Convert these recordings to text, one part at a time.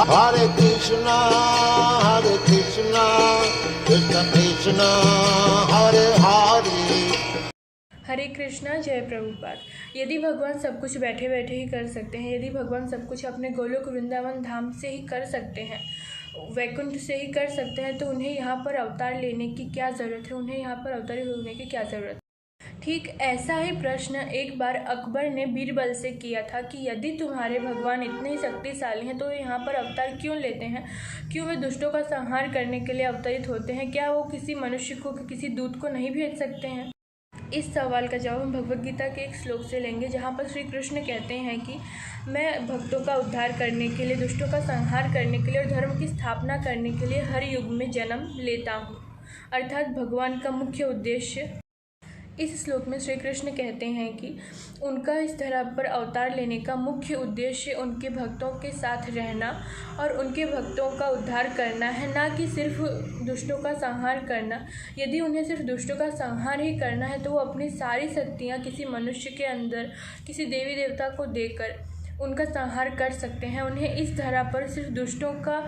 Hare Krishna, Krishna Krishna, Hare Hare। हरे कृष्णा। जय प्रभुपाद। यदि भगवान सब कुछ बैठे बैठे ही कर सकते हैं, यदि भगवान सब कुछ अपने गोलोक वृंदावन धाम से ही कर सकते हैं, वैकुंठ से ही कर सकते हैं, तो उन्हें यहाँ पर अवतार लेने की क्या ज़रूरत है, उन्हें यहाँ पर अवतारी होने की क्या ज़रूरत है। ठीक ऐसा ही प्रश्न एक बार अकबर ने बीरबल से किया था कि यदि तुम्हारे भगवान इतने शक्तिशाली हैं तो यहाँ पर अवतार क्यों लेते हैं, क्यों वे दुष्टों का संहार करने के लिए अवतरित होते हैं, क्या वो किसी मनुष्य को, किसी दूत को नहीं भेज सकते हैं। इस सवाल का जवाब हम भगवद गीता के एक श्लोक से लेंगे, जहाँ पर श्री कृष्ण कहते हैं कि मैं भक्तों का उद्धार करने के लिए, दुष्टों का संहार करने के लिए और धर्म की स्थापना करने के लिए हर युग में जन्म लेता हूँ। अर्थात भगवान का मुख्य उद्देश्य, इस श्लोक में श्री कृष्ण कहते हैं कि उनका इस धरा पर अवतार लेने का मुख्य उद्देश्य उनके भक्तों के साथ रहना और उनके भक्तों का उद्धार करना है, ना कि सिर्फ दुष्टों का संहार करना। यदि उन्हें सिर्फ दुष्टों का संहार ही करना है तो वो अपनी सारी शक्तियाँ किसी मनुष्य के अंदर, किसी देवी देवता को देकर उनका संहार कर सकते हैं। उन्हें इस धरा पर सिर्फ दुष्टों का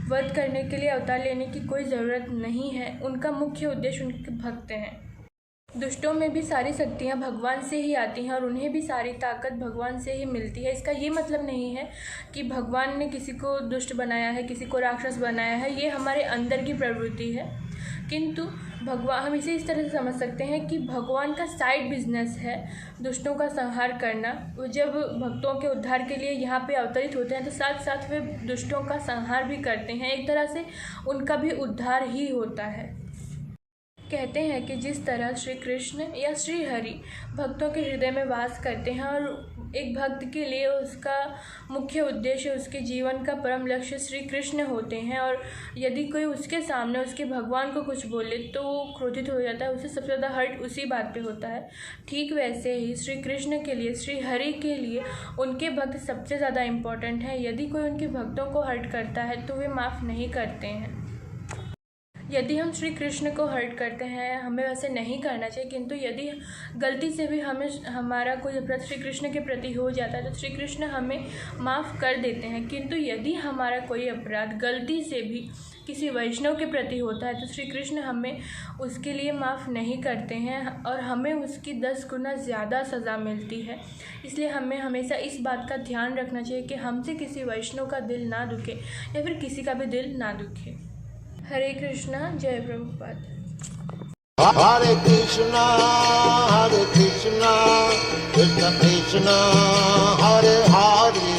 वध करने के लिए अवतार लेने की कोई ज़रूरत नहीं है। उनका मुख्य उद्देश्य उनके भक्त हैं। दुष्टों में भी सारी शक्तियाँ भगवान से ही आती हैं और उन्हें भी सारी ताकत भगवान से ही मिलती है। इसका ये मतलब नहीं है कि भगवान ने किसी को दुष्ट बनाया है, किसी को राक्षस बनाया है, ये हमारे अंदर की प्रवृत्ति है। किंतु भगवान, हम इसे इस तरह से समझ सकते हैं कि भगवान का साइड बिजनेस है दुष्टों का संहार करना। वो जब भक्तों के उद्धार के लिए यहाँ पे अवतरित होते हैं तो साथ साथ वे दुष्टों का संहार भी करते हैं। एक तरह से उनका भी उद्धार ही होता है। कहते हैं कि जिस तरह श्री कृष्ण या श्री हरि भक्तों के हृदय में वास करते हैं और एक भक्त के लिए उसका मुख्य उद्देश्य, उसके जीवन का परम लक्ष्य श्री कृष्ण होते हैं, और यदि कोई उसके सामने उसके भगवान को कुछ बोले तो वो क्रोधित हो जाता है, उसे सबसे ज़्यादा हर्ट उसी बात पे होता है। ठीक वैसे ही श्री कृष्ण के लिए, श्री हरि के लिए उनके भक्त सबसे ज़्यादा इम्पोर्टेंट हैं। यदि कोई उनके भक्तों को हर्ट करता है तो वे माफ़ नहीं करते हैं। यदि हम श्री कृष्ण को हर्ट करते हैं, हमें वैसे नहीं करना चाहिए, किंतु यदि गलती से भी हमारा कोई अपराध श्री कृष्ण के प्रति हो जाता है तो श्री कृष्ण हमें माफ़ कर देते हैं। किंतु यदि हमारा कोई अपराध गलती से भी किसी वैष्णव के प्रति होता है तो श्री कृष्ण हमें उसके लिए माफ़ नहीं करते हैं और हमें उसकी 10 गुना ज़्यादा सज़ा मिलती है। इसलिए हमें हमेशा इस बात का ध्यान रखना चाहिए कि हमसे किसी वैष्णव का दिल ना दुखे या फिर किसी का भी दिल ना दुखे। हरे कृष्णा। जय Prabhupada. Hare Krishna, Krishna Krishna, Hare Hare।